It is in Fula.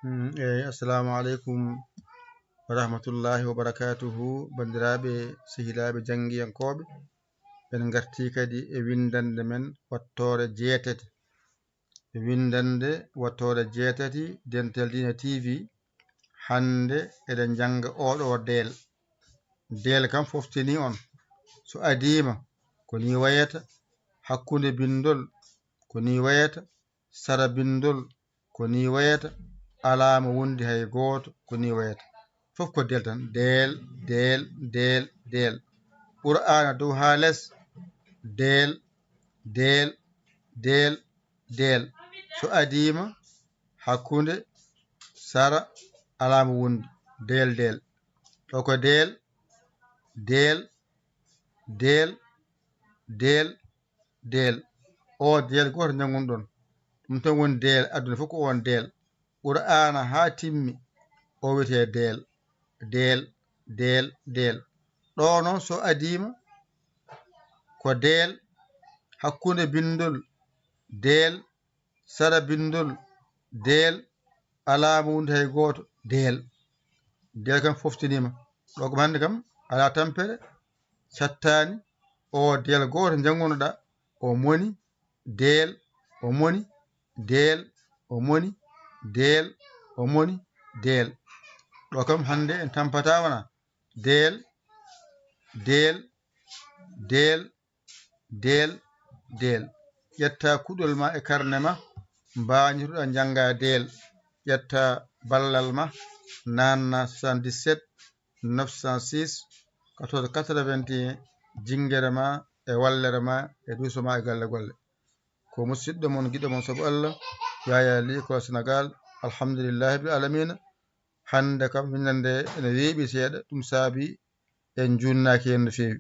assalamu alaikum wa rahmatullahi wa barakatuhu. Bandiraɓe sehilaɓe janggiyankoɓe, en garti kadi e windande men wattore jeetati, windande wattore jeetati Dental Dina TV. Hande eɗen janga oɗo del kam foftini on so adima koni wayata, hakkude bindol koni wayata, sara bindol koni wayata, alama wondi hay goto koni wayata, fof ko del tan, del qur'ana dow ha less, del so adima hakkude sara alama wondi del o ko del o del goto jangunɗon ɗum tan woni del aduna fof ko on del. Qur'ana ha timmi o wiyete del ɗo noon so adima ko del, hakkude bindol del, sara bindol del, alama wondi hay goto del kam foftinima ɗo kam hande kam ala tampere sattani o del goto jangonoɗa o moni del ɗo kam hande en tampata wona del ƴetta kuɗol ma e karne ma mbañotoɗa jangga del, ƴetta ballal ma nanna 77 906 14 81 jinguere ma e wallere ma e duuso ma e galle golle. Ko musidɗo mon guiɗo mon saabu Allah Yaya Ly ko Sénégal. Alhamdulillahi bil alamina. Hande kam windande ene weeɓi seeɗa, ɗum saabi en junnaki hen no fewi.